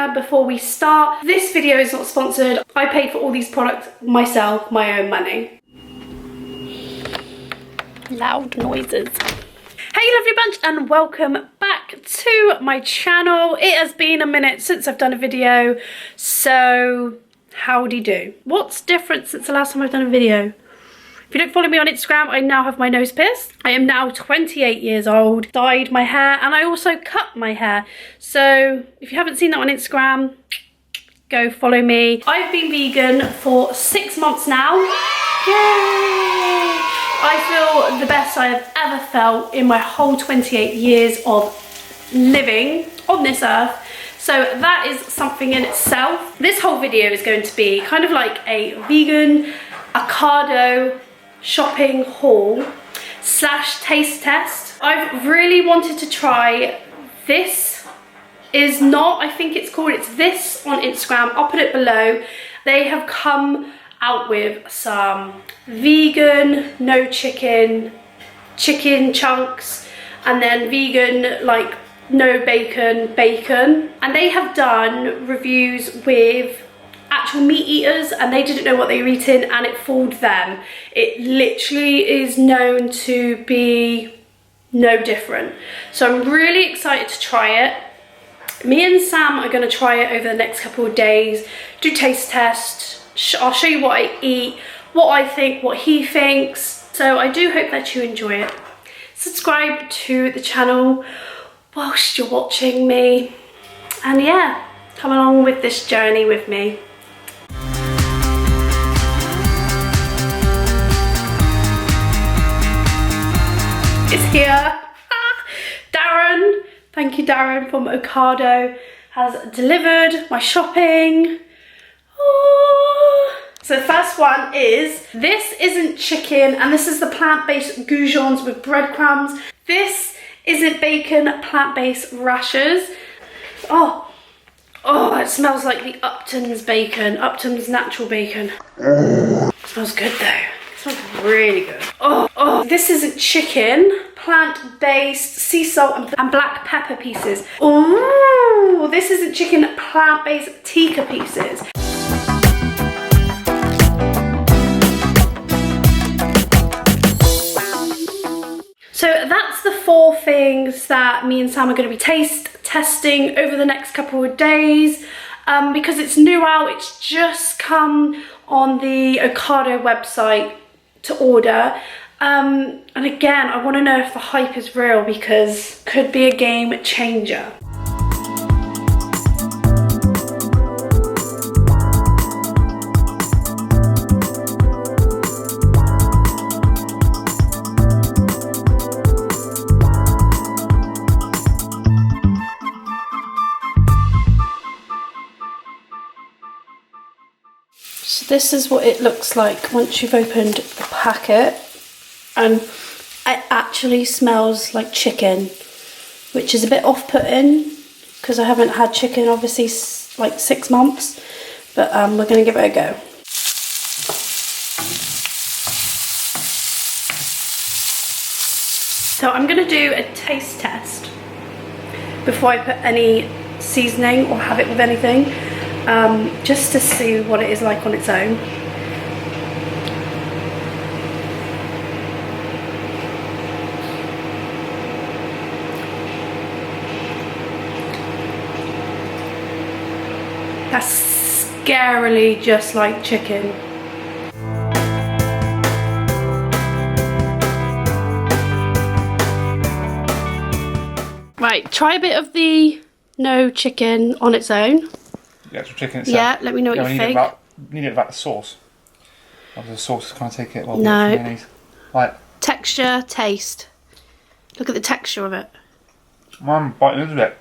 disclaimer before we start. This video is not sponsored. I paid for all these products myself, my own money. Loud noises. Hey lovely bunch, and welcome back to my channel. It has been a minute since I've done a video, so howdy do. What's different since the last time I've done a video? If you don't follow me on Instagram, I now have my nose pierced. I am now 28 years old, dyed my hair, and I also cut my hair. So if you haven't seen that on Instagram, go follow me. I've been vegan for 6 months now. Yay! I feel the best I have ever felt in my whole 28 years of living on this earth. So that is something in itself. This whole video is going to be kind of like a vegan avocado shopping haul slash taste test. I've really wanted to try this. Is not, I think it's called, it's this on Instagram. I'll put it below. They have come out with some vegan, no chicken chunks, and then vegan, like no bacon. And they have done reviews with actual meat eaters, and they didn't know what they were eating, and it fooled them. It literally is known to be no different. So I'm really excited to try it. Me and Sam are going to try it over the next couple of days, do taste tests. I'll show you what I eat, what I think, what he thinks. So I do hope that you enjoy it. Subscribe to the channel whilst you're watching me, and yeah, come along with this journey with me. It's here. Darren, thank you Darren from Ocado, has delivered my shopping. Oh. So the first one is, this isn't chicken, and this is the plant-based goujons with breadcrumbs. This isn't bacon, plant-based rashers. Oh, it smells like the Upton's bacon, Upton's natural bacon. It smells good though. It smells really good. Oh, this isn't chicken, plant-based sea salt and black pepper pieces. Oh, this isn't chicken, plant-based tikka pieces. So that's the 4 things that me and Sam are going to be taste testing over the next couple of days. Because it's new out, it's just come on the Ocado website to order. And again, I want to know if the hype is real, because it could be a game changer. So this is what it looks like once you've opened the packet, and it actually smells like chicken, which is a bit off-putting because I haven't had chicken obviously like 6 months, but we're going to give it a go. So I'm going to do a taste test before I put any seasoning or have it with anything. Just to see what it is like on its own. That's scarily just like chicken. Right, try a bit of the no chicken on its own. The actual chicken itself. Yeah, let me know what you think. Need it about the sauce. The sauce is kind of take it. Well, no. Like texture, taste. Look at the texture of it. I'm biting into it.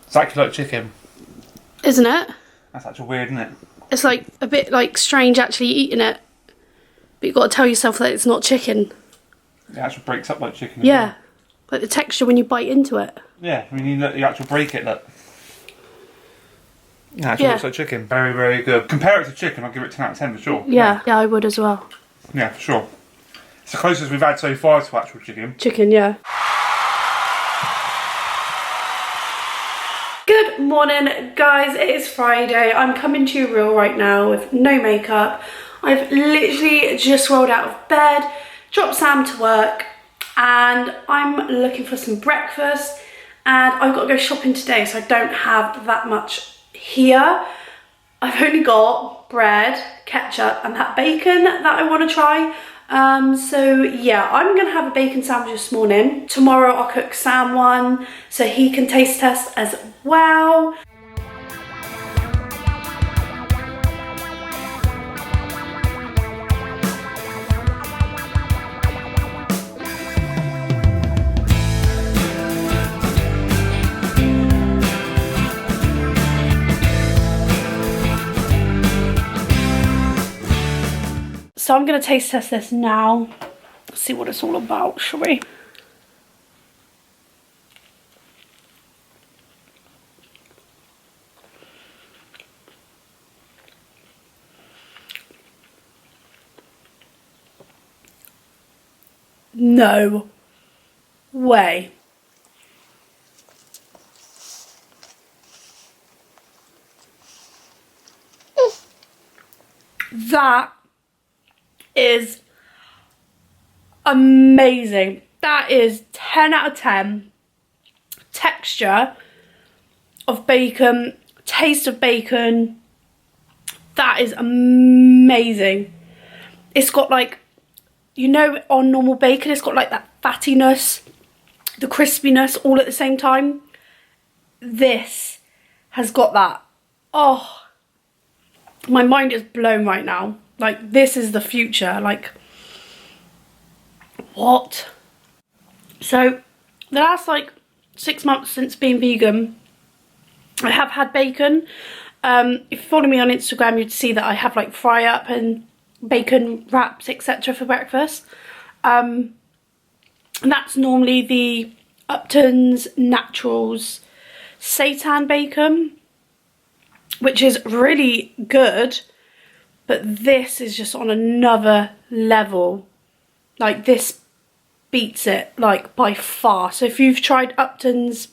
It's actually like chicken. Isn't it? That's actually weird, isn't it? It's like a bit like strange actually eating it. But you've got to tell yourself that it's not chicken. It actually breaks up like chicken. Yeah. Like the texture when you bite into it. Yeah, I mean, you actually break it, look. Yeah, it actually looks like chicken. Very, very good. Compare it to chicken, I'll give it 10 out of 10 for sure. Yeah, I would as well. Yeah, for sure. It's the closest we've had so far to actual chicken. Chicken, yeah. Right, try a bit of the no chicken on its own. morning, guys. It is Friday. I'm coming to you real right now with no makeup. I've literally just rolled out of bed, dropped Sam to work, and I'm looking for some breakfast, and I've got to go shopping today, so I don't have that much here. I've only got bread, ketchup, and that bacon that I want to try. So yeah, I'm gonna have a bacon sandwich this morning. Tomorrow I'll cook Sam one so he can taste test as well. So I'm going to taste test this now, see what it's all about, shall we? No way. That is amazing. That is 10 out of 10. Texture of bacon, taste of bacon. That is amazing. It's got like, you know, on normal bacon, it's got like that fattiness, the crispiness all at the same time. This has got that. Oh, my mind is blown right now. Like, this is the future. Like, what? So, the last, like, 6 months since being vegan, I have had bacon. If you follow me on Instagram, you'd see that I have, like, fry up and bacon wraps, etc. for breakfast. And that's normally the Upton's Naturals seitan bacon, which is really good. But this is just on another level. Like, this beats it, like, by far. So if you've tried Upton's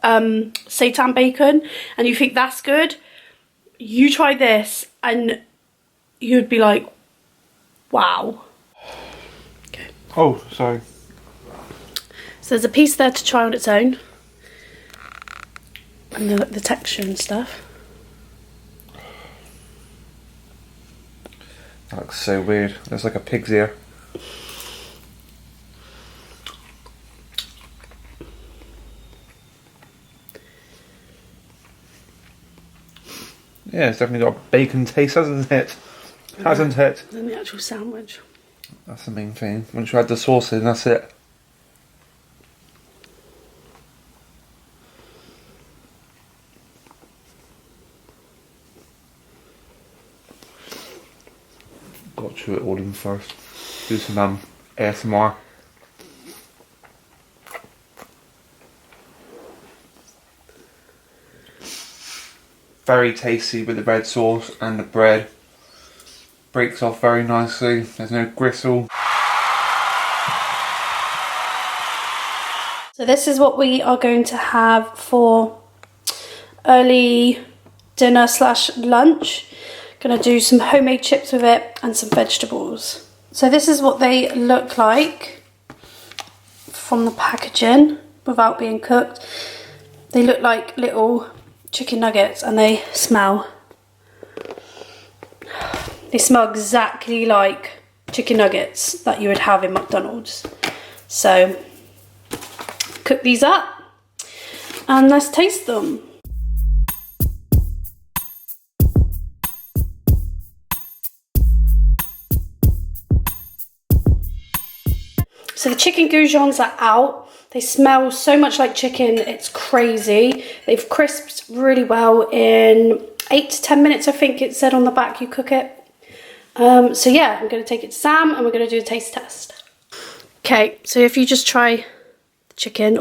seitan bacon and you think that's good, you try this and you'd be like, wow. Okay. Oh, sorry. So there's a piece there to try on its own. And the texture and stuff. That looks so weird. Looks like a pig's ear. Yeah, it's definitely got a bacon taste, hasn't it? Hasn't it? And the actual sandwich. That's the main thing. Once you add the sauce in, that's it. Got to chew it all in first. Do some ASMR. Very tasty with the red sauce and the bread. Breaks off very nicely. There's no gristle. So this is what we are going to have for early dinner / lunch. Gonna do some homemade chips with it and some vegetables. So this is what they look like from the packaging without being cooked. They look like little chicken nuggets and they smell exactly like chicken nuggets that you would have in McDonald's. So cook these up and let's taste them. So the chicken goujons are out. They smell so much like chicken, it's crazy. They've crisped really well in 8 to 10 minutes, I think it said on the back you cook it. So yeah, I'm gonna take it to Sam and we're gonna do a taste test. Okay, so if you just try the chicken.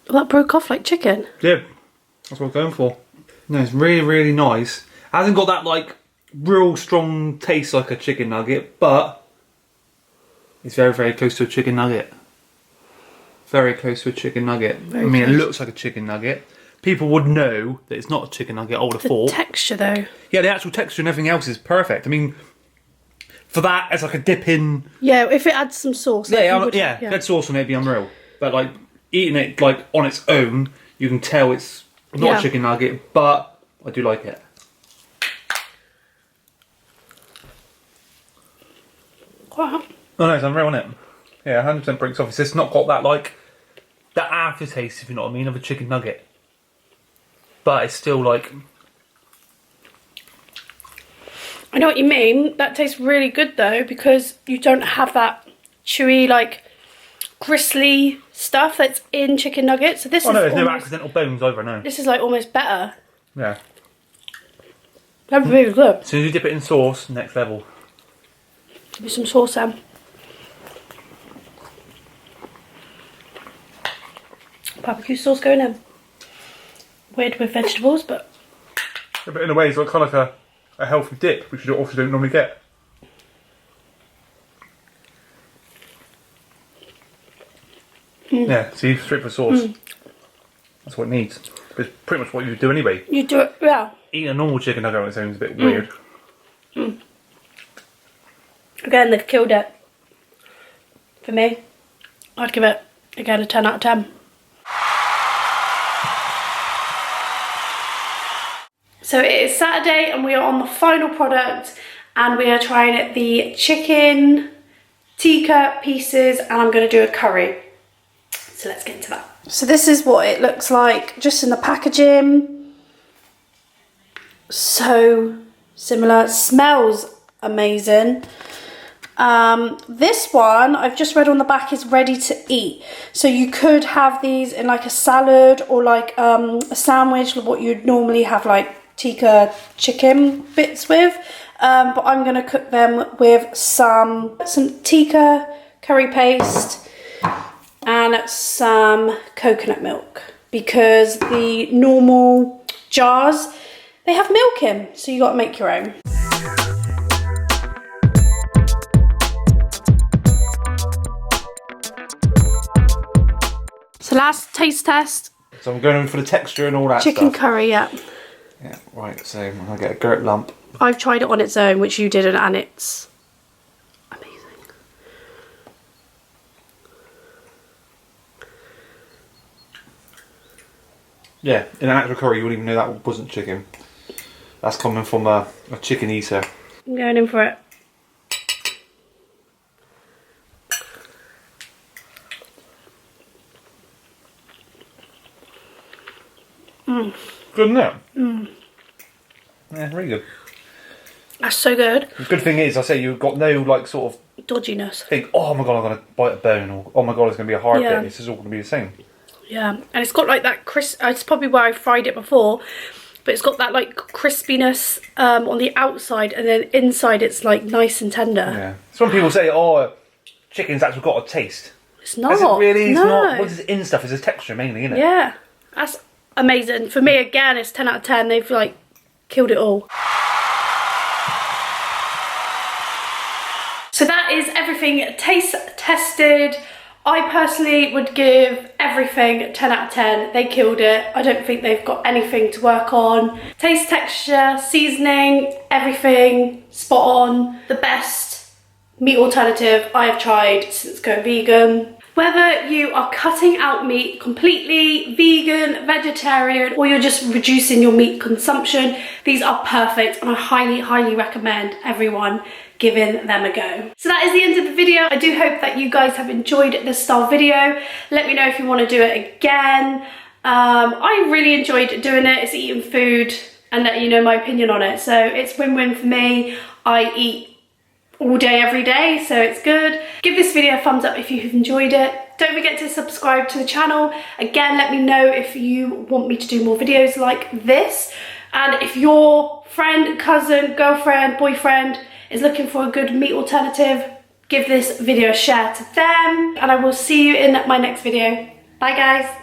Well, that broke off like chicken. Yeah, that's what I'm going for. No, it's really, really nice. It hasn't got that like real strong taste like a chicken nugget, but it's very, very close to a chicken nugget. very close to a chicken nugget. I mean, it looks like a chicken nugget. People would know that it's not a chicken nugget, I would have thought. The texture though. Yeah, the actual texture and everything else is perfect. I mean, for that, as like a dip in... Yeah, if it adds some sauce. If it had sauce on it, it'd be unreal. But like, eating it like on its own, you can tell it's not a chicken nugget, but I do like it. Wow. Oh no, it's unreal, isn't it? Yeah, 100% breaks off. It's just not got that like, that aftertaste, if you know what I mean, of a chicken nugget. But it's still like... I know what you mean. That tastes really good though, because you don't have that chewy, like, gristly stuff that's in chicken nuggets. So this is there's almost, no accidental bones either, no. This is like almost better. Yeah. That's really good. As soon as you dip it in sauce, next level. Give me some sauce then. Barbecue sauce going in. Weird with vegetables, but... Yeah, but in a way it's like kind of like a healthy dip, which you also don't normally get. Yeah, see, straight for sauce. That's what it needs. It's pretty much what you do anyway. You do it, yeah. Eating a normal chicken nugget on its own is a bit weird. Again, they've killed it. For me, I'd give it, again, a 10 out of 10. So it is Saturday and we are on the final product and we are trying the chicken tikka pieces and I'm going to do a curry. So let's get into that. So this is what it looks like just in the packaging. So similar, smells amazing. This one I've just read on the back is ready to eat, so you could have these in like a salad or like a sandwich, what you'd normally have like tikka chicken bits with, but I'm going to cook them with some tikka curry paste and some coconut milk, because the normal jars, they have milk in, so you got to make your own. So last taste test. So I'm going in for the texture and all that Chicken stuff. curry, yeah. Yeah, right, so I'm going to get a gurt lump. I've tried it on its own, which you didn't, and it's amazing. Yeah, in an actual curry you wouldn't even know that wasn't chicken. That's coming from a chicken eater. I'm going in for it. Good, isn't it? Yeah, really good. That's so good. The good thing is, I say you've got no like sort of Dodginess. think, oh my god, I'm going to bite a bone, or oh my god, it's going to be a hard bit. This is all going to be the same. Yeah, and it's got like that crisp. It's probably where I fried it before, but it's got that like crispiness on the outside, and then inside it's like nice and tender. Yeah. Some people say, oh, chicken's actually got a taste. It's not. Is it really? It's no. not. What is in stuff? Is a texture mainly, isn't it? Yeah, that's amazing. For me, again, it's 10 out of 10. They've like killed it all. So that is everything taste tested. I personally would give everything 10 out of 10. They killed it. I don't think they've got anything to work on. Taste, texture, seasoning, everything spot on. The best meat alternative I have tried since going vegan. Whether you are cutting out meat completely, vegan, vegetarian, or you're just reducing your meat consumption, these are perfect and I highly, highly recommend everyone giving them a go. So that is the end of the video. I do hope that you guys have enjoyed this style video. Let me know if you want to do it again. I really enjoyed doing it. It's eating food and letting you know my opinion on it. So it's win-win for me. I eat all day, every day, so it's good. Give this video a thumbs up if you've enjoyed it. Don't forget to subscribe to the channel. Again, let me know if you want me to do more videos like this. And if your friend, cousin, girlfriend, boyfriend is looking for a good meat alternative, give this video a share to them. And I will see you in my next video. Bye guys.